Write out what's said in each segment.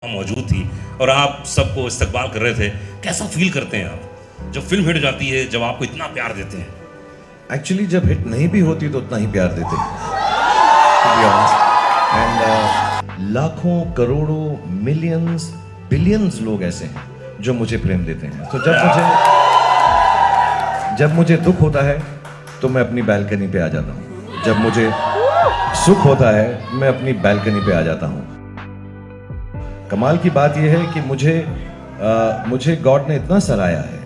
मौजूद थी और आप सबको इस्तकबाल कर रहे थे। कैसा फील करते हैं आप जब फिल्म हिट जाती है, जब आपको इतना प्यार देते हैं? एक्चुअली जब हिट नहीं भी होती तो उतना ही प्यार देते हैं एंड लाखों करोड़ों मिलियंस बिलियंस लोग ऐसे हैं जो मुझे प्रेम देते हैं। तो जब मुझे दुख होता है तो मैं अपनी बालकनी पे आ जाता हूँ। जब मुझे सुख होता है मैं अपनी बालकनी पे आ जाता हूँ। कमाल की बात यह है कि मुझे गॉड ने इतना सराहा है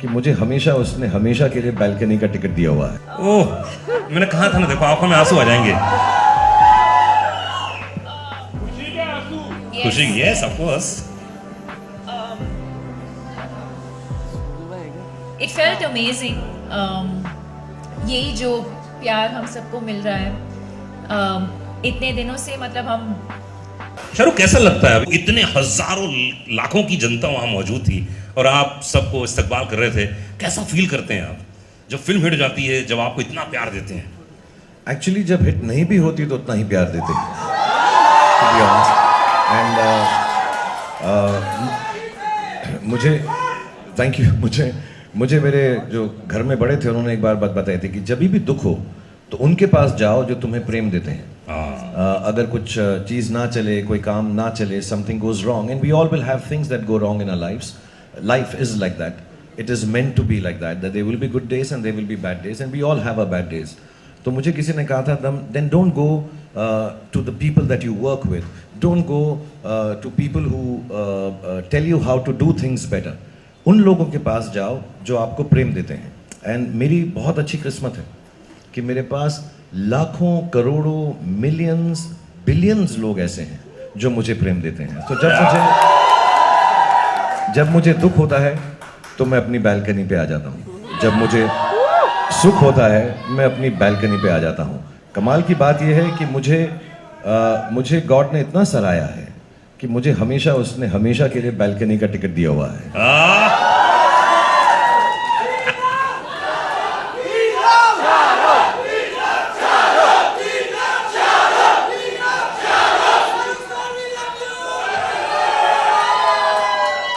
कि मुझे उसने हमेशा के लिए बालकनी का टिकट दिया हुआ है। ओह, मैंने कहा था ना, देखो आंखों में आंसू आ जाएंगे। खुशी, yes of course. It felt amazing. यही जो प्यार हम सबको मिल रहा है इतने दिनों से, मतलब हम शाहरुख, कैसा लगता है इतने हजारों लाखों की जनता वहां मौजूद थी और आप सबको इस्तकबाल कर रहे थे? कैसा फील करते हैं आप जब फिल्म हिट जाती है, जब आपको इतना प्यार देते हैं? एक्चुअली जब हिट नहीं भी होती तो उतना ही प्यार देते हैं एंड मुझे थैंक यू। मुझे मेरे जो घर में बड़े थे उन्होंने एक बार बात बताई थी कि जब भी दुख हो तो उनके पास जाओ जो तुम्हें प्रेम देते हैं। अगर कुछ चीज़ ना चले, कोई काम ना चले, something goes wrong, and we all will have things that go wrong in our lives. Life is like that, it is meant to be like that, that there will be good days and there will be bad days and we all have a bad days. तो मुझे किसी ने कहा था, then don't go to the people that you work with, don't go to people who tell you how to do things better. उन लोगों के पास जाओ जो आपको प्रेम देते हैं। एंड मेरी बहुत अच्छी किस्मत है कि मेरे पास लाखों करोड़ों मिलियंस बिलियंस लोग ऐसे हैं जो मुझे प्रेम देते हैं। तो जब मुझे दुख होता है तो मैं अपनी बालकनी पे आ जाता हूँ। जब मुझे सुख होता है मैं अपनी बालकनी पे आ जाता हूँ। कमाल की बात यह है कि मुझे गॉड ने इतना सराहा है कि उसने हमेशा के लिए बालकनी का टिकट दिया हुआ है।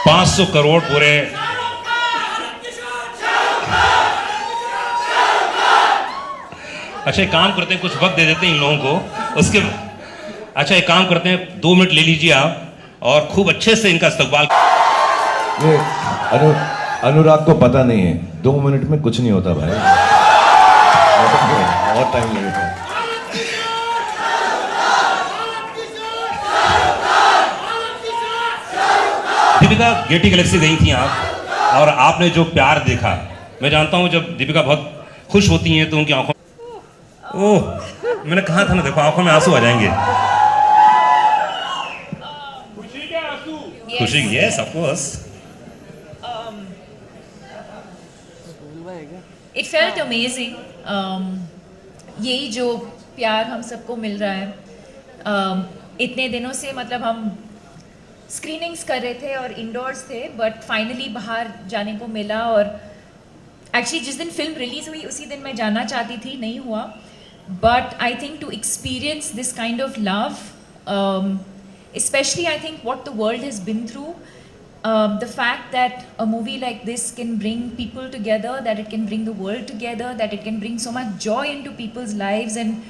$500 करोड़ पूरे। अच्छा, एक काम करते हैं, कुछ वक्त दे देते हैं इन लोगों को, उसके अच्छा एक काम करते हैं, 2 मिनट ले लीजिए आप और खूब अच्छे से इनका इस्तकबाल। ये अनुराग को पता नहीं है 2 मिनट में कुछ नहीं होता भाई, और टाइम लगेगा। दीपिका गेटी गैलेक्सी गई थी आप और आपने जो प्यार देखा, मैं जानता हूं जब दीपिका बहुत खुश होती हैं तो उनकी आंखों, ओह, मैंने कहा था ना, देखो आंखों में आंसू आ जाएंगे। खुशी, yes of course. It felt amazing. यही जो प्यार हम सबको मिल रहा है इतने दिनों से, मतलब हम स्क्रीनिंग्स कर रहे थे और इंडोर्स थे, बट फाइनली बाहर जाने को मिला। और एक्चुअली जिस दिन फिल्म रिलीज हुई उसी दिन मैं जाना चाहती थी, नहीं हुआ। But I think to experience this kind of love, especially I think what the world has been through, the fact that a movie like this can bring people together, that it can bring the world together, that it can bring so much joy into people's lives and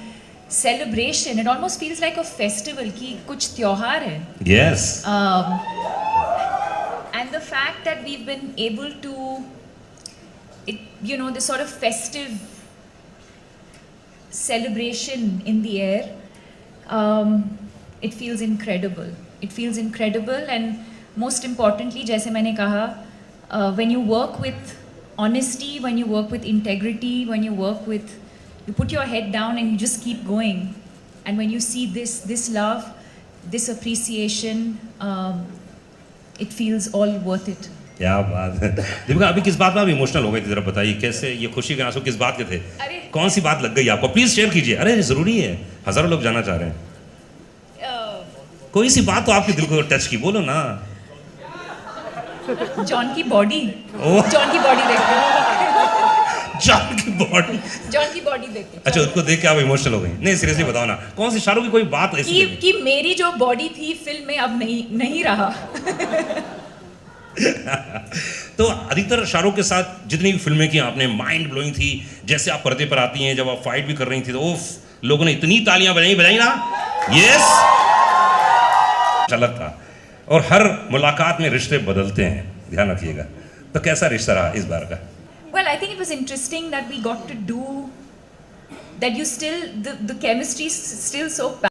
celebration. It almost feels like a festival कि कुछ त्योहार है। Yes. And the fact that we've been able to, this sort of festive celebration in the air, it feels incredible. It feels incredible, and most importantly, जैसे मैंने कहा, when you work with honesty, when you work with integrity, when you put your head down and you just keep going, and when you see this love, this appreciation, it feels all worth it. क्या बात है। दीपिका, अभी किस बात में आप emotional हो गए थे, जरा बताइए कैसे? ये खुशी के आंसू किस बात के थे? कौन सी बात लग गई आपको? प्लीज शेयर कीजिए। अरे जरूरी है, हजारों लोग जाना चाह रहे हैं। कोई सी बात तो आपके दिल को टच की, बोलो ना। जॉन की बॉडी, जॉन की बॉडी देखते जॉन की बॉडी जॉन की बॉडी देख के अच्छा उसको देख के आप इमोशनल हो गई नहीं सीरियसली बताओ ना कौन सी शाहरुख की कोई बात ऐसी लगी? कि मेरी जो बॉडी थी फिल्म में अब नहीं रहा। तो अधिकतर शाहरुख के साथ जितनी भी फिल्में की आपने माइंड ब्लोइंग थी जैसे आप पर्दे पर आती हैं जब आप फाइट भी कर रही थी तो उफ लोगों ने इतनी तालियां बजाई ना यस अलग था और हर मुलाकात में रिश्ते बदलते हैं ध्यान रखिएगा तो कैसा रिश्ता रहा इस बार का Well, I think it was interesting that we got to do that. The chemistry is still so